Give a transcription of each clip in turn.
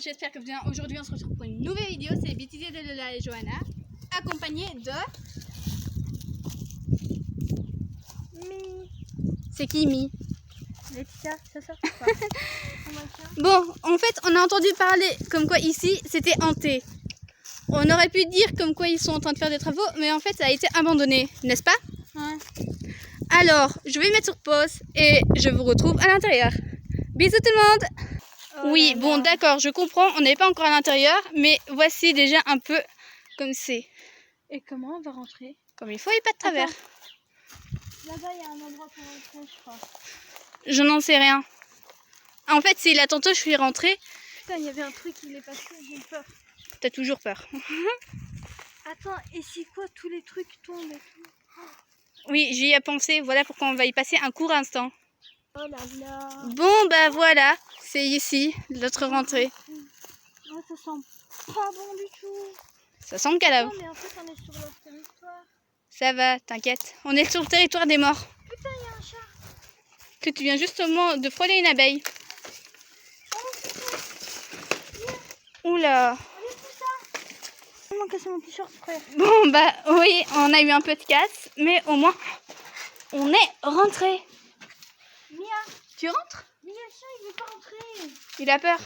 j'espère que vous allez bien. Aujourd'hui on se retrouve pour une nouvelle vidéo, c'est les bêtisiers de Lola et Johanna, accompagnés de... Mi. C'est qui Mi? Laetitia, c'est ça. Bon, en fait on a entendu parler comme quoi ici c'était hanté. On aurait pu dire comme quoi ils sont en train de faire des travaux, mais en fait ça a été abandonné, n'est-ce pas? Ouais. Alors, je vais mettre sur pause et je vous retrouve à l'intérieur. Bisous tout le monde! Oui, bon d'accord, je comprends, on n'est pas encore à l'intérieur, mais voici déjà un peu comme c'est. Et comment on va rentrer? Comme il faut et pas de travers. Là-bas, il y a un endroit pour rentrer, je crois. Je n'en sais rien. En fait, c'est là tantôt je suis rentrée. Putain, il y avait un truc qui est passé, j'ai eu peur. T'as toujours peur. Attends, et si quoi, tous les trucs tombent et tout? Oui, j'y ai pensé, voilà pourquoi on va y passer un court instant. Oh là là. Bon, bah voilà, c'est ici, notre rentrée. Ouais, ça sent pas bon du tout. Ça sent le cadavre. Non, mais en fait, on est sur leur territoire. Ça va, t'inquiète. On est sur le territoire des morts. Putain, il y a un chat. Que tu viens justement de frôler une abeille. Oula. Allez, tout ça. On m'a cassé mon t-shirt, frère. Bon, bah oui, on a eu un peu de casse, mais au moins, on est rentré. Mia, Tu rentres? Mia, le chat, il veut pas rentrer. Il a peur.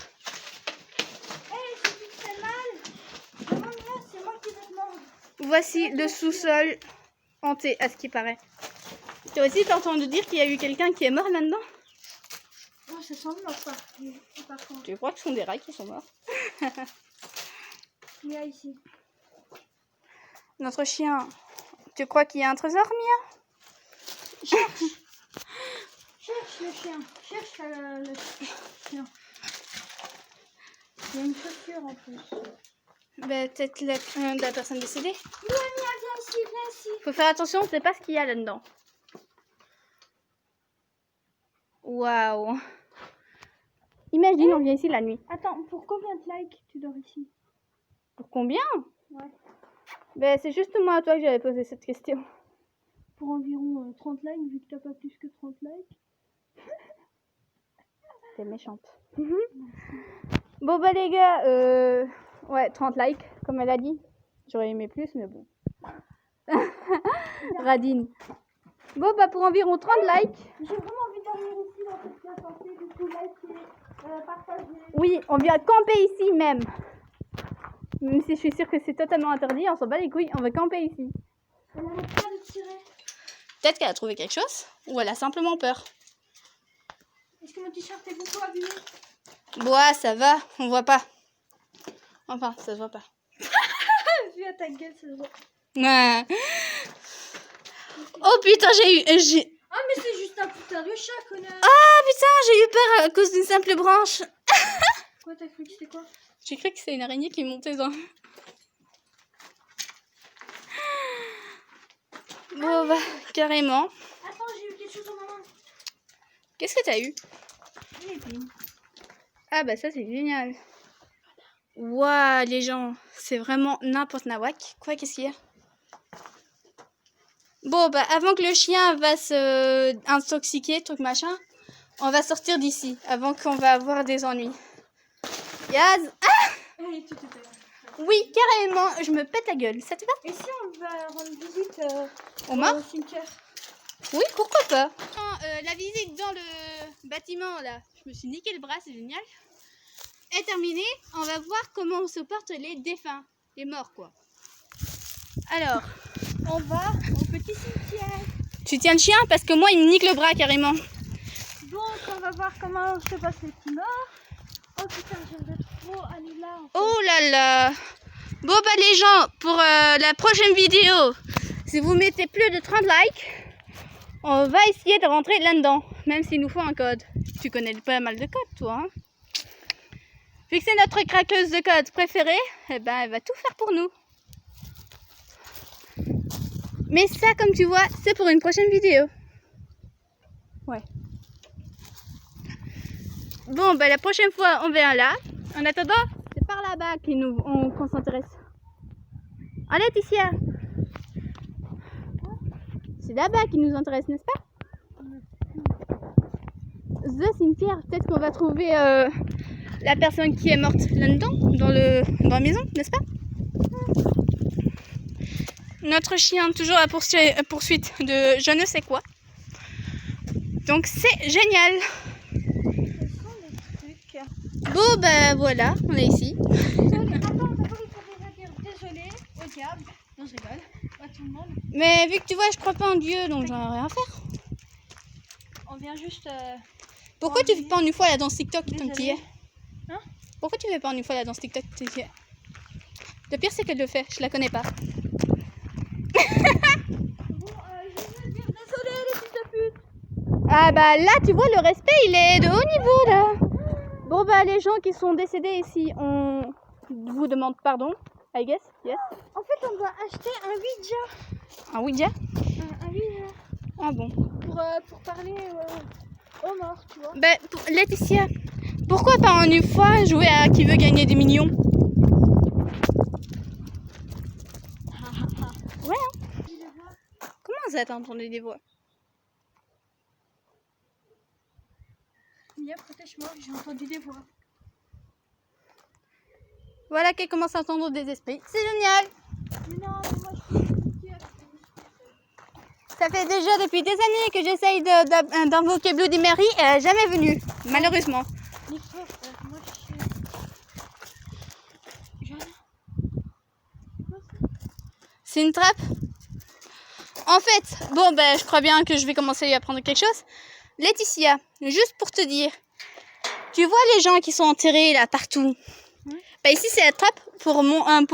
Hey, j'ai dit que c'est mal. Maman, Mia, c'est moi qui vais te mordre. Voici le sous-sol hanté, à ce qui paraît. Toi aussi, t'as entendu dire qu'il y a eu quelqu'un qui est mort là-dedans? Oh, ça sent mort, par contre. Tu crois que ce sont des rats qui sont morts? Mia, ici. Notre chien. Tu crois qu'il y a un trésor, Mia? Cherche. Cherche le chien. Cherche le chien. Il y a une chaussure en plus. Bah, peut-être de la personne décédée. Mia, viens ici, viens ici. Faut faire attention, on sait pas ce qu'il y a là-dedans. Waouh. Imagine, on vient ici la nuit. Attends, pour combien de likes tu dors ici? Pour combien? Ouais. Ben, c'est justement à toi que j'avais posé cette question. Pour environ 30 likes, vu que t'as pas plus que 30 likes. T'es méchante. Bon, bah, les gars, ouais, 30 likes, comme elle a dit. J'aurais aimé plus, mais bon. Radine. Bon, bah, pour environ 30 likes. J'ai vraiment envie de dormir ici dans cette pièce entière, du coup, likez, partagez. Oui, on vient camper ici même. Même si je suis sûre que c'est totalement interdit, on s'en bat les couilles, on va camper ici. Elle n'arrête pas de tirer. Peut-être qu'elle a trouvé quelque chose, ou elle a simplement peur. Est-ce que mon t-shirt est beaucoup abîmé? Bon, ça va, on voit pas. Enfin, ça se voit pas. Vu à ta gueule, ça se voit. Ouais. Oh putain, j'ai... Ah, mais c'est juste un putain de chat, connard. Ah putain, j'ai eu peur à cause d'une simple branche. Quoi, t'as cru que c'était quoi? J'ai cru que c'était une araignée qui montait dans... Bon, bah, carrément. Attends, j'ai eu quelque chose dans ma main. Qu'est-ce que t'as eu? Une épine. Ah bah ça, c'est génial. Waouh, les gens, c'est vraiment n'importe nawak. Quoi, qu'est-ce qu'il y a? Bon, bah, avant que le chien va se intoxiquer, truc machin, on va sortir d'ici, avant qu'on va avoir des ennuis. Yaz! Ah! Hey, tout est bien. Oui, carrément, je me pète la gueule. Ça te va? Et si on va rendre visite Au mort? au cimetière? Oui, pourquoi pas. La visite dans le bâtiment, là, je me suis niqué le bras, c'est génial, est terminée. On va voir comment on se porte les défunts, les morts, quoi. Alors, On va au petit cimetière. tu tiens le chien parce que moi, il me nique le bras, carrément. Donc, on va voir comment se passent les petits morts. Oh putain, j'aimerais trop aller là. En fait. Oh là là. Bon, bah, les gens, pour la prochaine vidéo, si vous mettez plus de 30 likes, on va essayer de rentrer là-dedans, même s'il nous faut un code. Tu connais pas mal de codes, toi, hein? Vu que c'est notre craqueuse de code préférée, eh ben, elle va tout faire pour nous. Mais ça, comme tu vois, c'est pour une prochaine vidéo. Ouais. Bon, bah, la prochaine fois, on verra là. En attendant, c'est par là-bas qu'on s'intéresse. Allez, Laetitia. C'est là-bas qui nous intéresse, n'est-ce pas? The cimetière. Peut-être qu'on va trouver la personne qui est morte là-dedans, dans la maison, n'est-ce pas? Notre chien toujours à poursuite de je ne sais quoi. Donc c'est génial. Ce sont des trucs. Bon ben voilà, on est ici. Attends, d'abord il faut déjà dire désolé au diable. Non, je rigole. Pas tout le monde. Mais vu que tu vois, je crois pas en Dieu, donc j'en ai rien à faire. On vient juste. Pourquoi tu fais pas en une fois la danse TikTok tant que tu y es? Hein? Pourquoi tu fais pas en une fois la danse TikTok tant que tu y es? Le pire c'est qu'elle le fait, je la connais pas. Bon, je veux dire désolé les fils de pute. Ah bah là tu vois le respect il est de haut niveau là. Bon bah les gens qui sont décédés ici, on vous demande pardon, I guess, yes. En fait, on doit acheter un Ouija. Un Ouija? Un Ouija. Ah bon. Pour parler aux morts, tu vois. Bah Laetitia, pourquoi pas en une fois jouer à qui veut gagner des millions? Ouais hein. Comment ça t'as entendu des voix? Mia, protège-moi, j'ai entendu des voix. Voilà qu'elle commence à entendre des esprits, c'est génial. Mais non, mais moi je peux communiquer avec les esprits. Ça fait déjà depuis des années que j'essaye d'invoquer Bloody Mary et elle n'est jamais venue, malheureusement. Mais frère, moi je sais. Johanna. Quoi ça? C'est une trappe. En fait, bon ben je crois bien que je vais commencer à lui apprendre quelque chose. Laetitia, juste pour te dire, tu vois les gens qui sont enterrés là partout. Bah ici c'est la trappe pour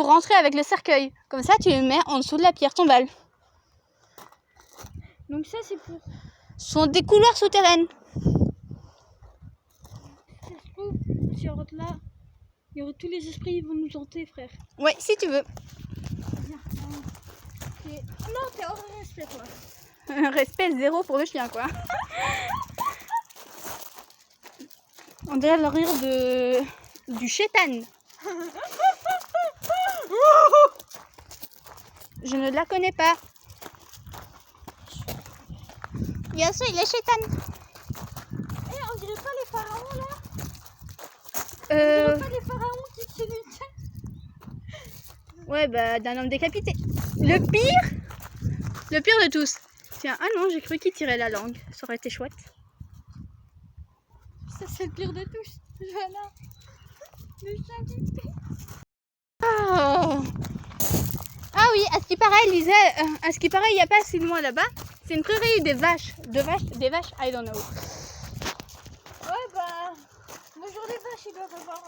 rentrer avec le cercueil. Comme ça tu le mets en dessous de la pierre tombale. Donc ça c'est pour. Ce sont des couloirs souterraines. Ça se trouve, si on rentre là, il y aura tous les esprits ils vont nous hanter, frère. Ouais, si tu veux. Viens. Oh non, t'es hors de respect toi. Respect zéro pour le chien quoi. On dirait le rire du chétan. Je ne la connais pas. Bien sûr, il est chétan. Eh, on dirait pas les pharaons là? On Euh, dirait pas les pharaons qui se luttaient? ouais, bah d'un homme décapité. Le pire de tous. Tiens, ah non, j'ai cru qu'il tirait la langue. Ça aurait été chouette. Ça c'est le pire de tous. Johanna. Le chien qui fait. Oh. Ah oui, à ce qui paraît, elle disait, à ce qui paraît, il n'y a pas si loin là-bas. C'est une prairie des vaches. Des vaches, I don't know. Ouais, bah. Bonjour les vaches, ils doivent avoir.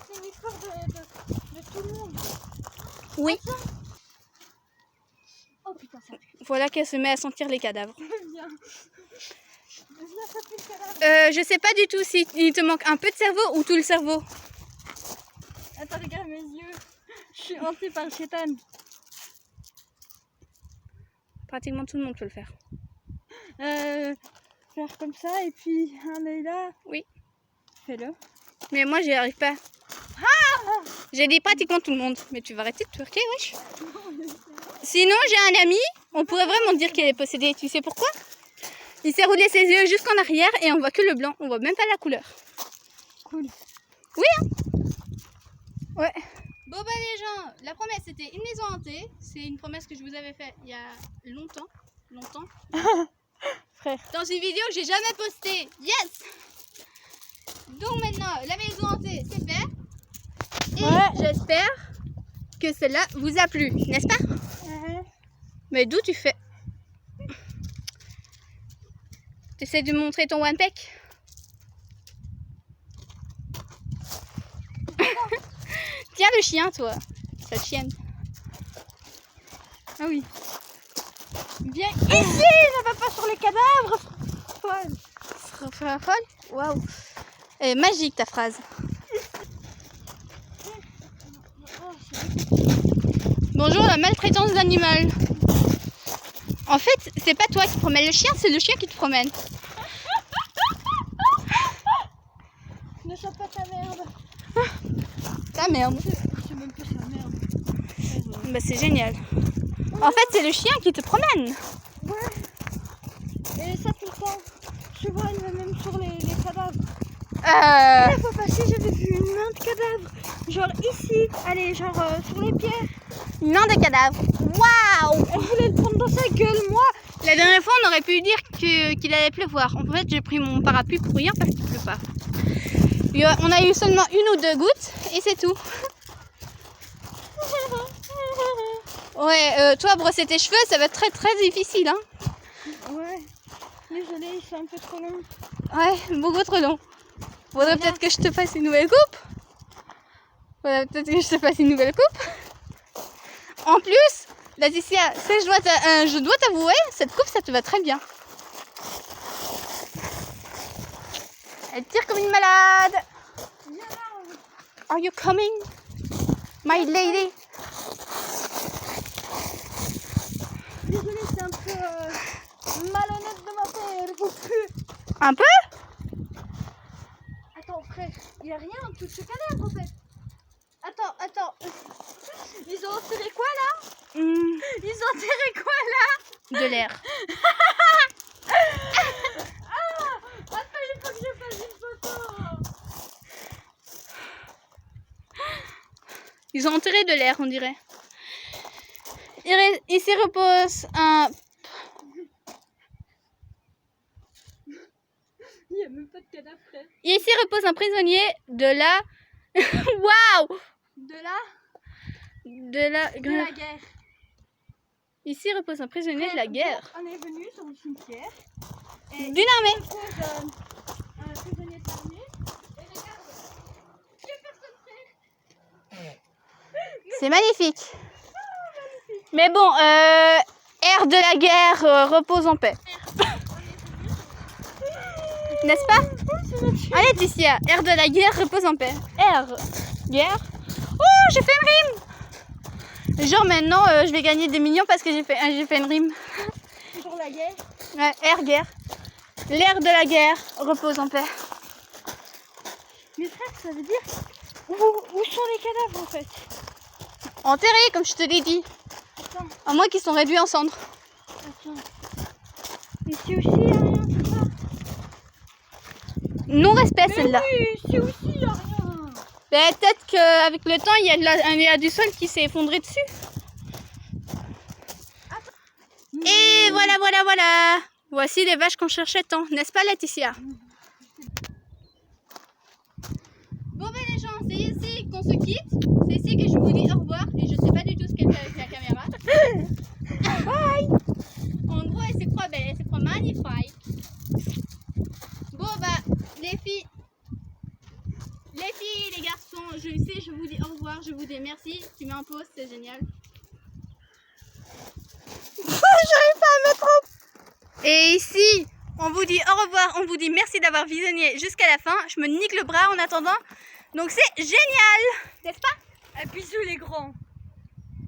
C'est une histoire de tout le monde. Oui. Oh putain, ça pue. Voilà qu'elle se met à sentir les cadavres. Viens. Viens, ça pue le cadavre. Je sais pas du tout si il te manque un peu de cerveau ou tout le cerveau. Attends, regarde mes yeux. Je suis hantée par le chétan. Pratiquement tout le monde peut le faire. Faire comme ça et puis un œil là. Oui. Fais-le. Mais moi, j'y arrive pas. J'ai dit pratiquement tout le monde. Mais tu vas arrêter de twerker, wesh. Sinon, j'ai un ami, on pourrait vraiment dire qu'il est possédé. Tu sais pourquoi? Il s'est roulé ses yeux jusqu'en arrière et on voit que le blanc. On voit même pas la couleur. Cool. Oui, hein? Ouais. Bon bah les gens, la promesse c'était une maison hantée. C'est une promesse que je vous avais faite il y a longtemps. Frère. Dans une vidéo que j'ai jamais postée. Yes! Donc maintenant, la maison hantée, c'est fait. Et Ouais. j'espère que cela vous a plu, n'est-ce pas? Mais d'où tu fais? Tu essaies de montrer ton one pack? Tiens le chien, toi. Cette chienne. Ah oui. Viens ici, ne va pas sur les cadavres. Folle. Waouh. Elle est magique ta phrase. Bonjour la maltraitance d'animal. En fait, c'est pas toi qui promène le chien, c'est le chien qui te promène. Ne sois pas ta merde. Ta merde. Je sais même pas sa merde. Bah c'est génial. En fait, c'est le chien qui te promène. Ouais. Et ça tout le temps. Tu vois, il va même sur les cadavres. La fois passée, j'avais vu une main de cadavre. Genre ici. Allez, genre sur les pieds. Une main de cadavre. Waouh! Elle voulait le prendre dans sa gueule, moi. La dernière fois, on aurait pu dire qu'il allait pleuvoir. En fait, j'ai pris mon parapluie pour rien parce qu'il pleut pas. On a eu seulement 1 ou 2 gouttes et c'est tout. Ouais, toi, brosser tes cheveux, ça va être très très difficile. Hein. Ouais. Désolée, ils sont un peu trop longs. Ouais, beaucoup trop long. Faudrait peut-être que je te fasse une nouvelle coupe. En plus, Laetitia, je dois t'avouer, cette coupe, ça te va très bien. Elle tire comme une malade. Are you coming, my lady? Désolée, c'est un peu malhonnête de ma part. Faut plus. Un peu? Attends, frère, il n'y a rien en dessous de ce cadavre en fait. Attends. Ils ont enterré quoi là? Ils ont enterré quoi là? De l'air. Attends, il faut que je fasse une photo. Ils ont enterré de l'air, on dirait. Ici repose un... Il n'y a même pas de cadavre, frère. Ici repose un prisonnier de la... Waouh! De là? De la guerre. Ici repose un prisonnier de la guerre. On est venu sur le cimetière. Et D'une armée. Un prisonnier de l'armée. Et regarde, il n'y a personne, frère. C'est magnifique. Mais bon, air de la guerre, repose en paix. N'est-ce pas? Allez, Laetitia, air de la guerre, repose en paix. Air, guerre. Oh, j'ai fait une rime. Genre maintenant, je vais gagner des millions parce que j'ai fait une rime. Sur la guerre. Ouais, air, guerre. L'air de la guerre, repose en paix. Mais frère, ça veut dire où sont les cadavres en fait? Enterrés, comme je te l'ai dit. Attends. À moins qu'ils sont réduits en cendres. Attends. Ici aussi, il n'y a rien, c'est ça? Non-respect, celle-là. Oui, ici aussi, il n'y a rien. Ben, peut-être qu'avec le temps, il y a du sol qui s'est effondré dessus. Et voilà. Voici les vaches qu'on cherchait tant, n'est-ce pas, Laetitia? Bon ben les gens, c'est ici qu'on se quitte. C'est ici que je vous dis au revoir. Et je sais pas du tout ce qu'elle fait avec la caméra. Bye. En gros, elle s'est trop belle, elle s'est trop magnifique. Bon bah, les filles, les garçons, je sais, je vous dis au revoir, je vous dis merci. Tu mets en pause, c'est génial. J'arrive pas à mettre en... Et ici, on vous dit au revoir, on vous dit merci d'avoir visionné jusqu'à la fin. Je me nique le bras en attendant. Donc c'est génial, n'est-ce pas? Bisous les grands.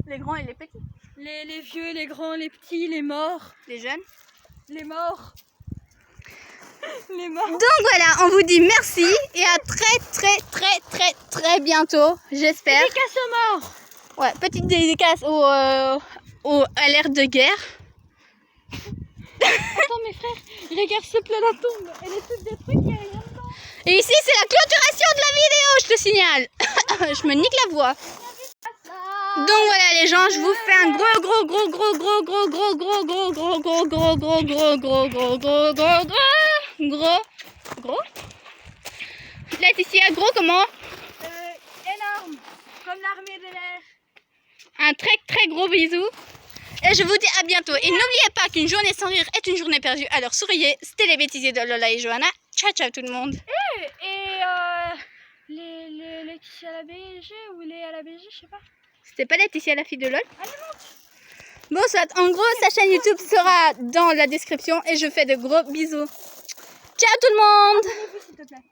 Les grands et les petits. Les vieux, les grands, les petits, les morts. Les jeunes. Les morts. Les morts. Donc voilà, on vous dit merci et à très bientôt, j'espère. Dédicace aux morts. Ouais, petite dédicace à l'air de guerre. Attends mes frères, regarde ce plat la tombe. Elle est toute détruite, il n'y a rien dedans. Et ici c'est la clôturation de la vidéo, je te signale. Je me nique la voix. Donc voilà les gens, je vous fais un gros. Laetitia, gros comment? Énorme, comme l'armée de l'air. Un très gros bisou. Et je vous dis à bientôt. Et n'oubliez pas qu'une journée sans rire est une journée perdue. Alors souriez, c'était les bêtisiers de Lola et Johanna. Ciao tout le monde. Et Laetitia à la BG ou les à la BG, je sais pas. C'était pas Laetitia la fille de LOL? Allez, monte. Bon, soit, en gros, sa chaîne YouTube sera dans la description et je fais de gros bisous. Ciao tout le monde! Abonnez-vous s'il te plaît.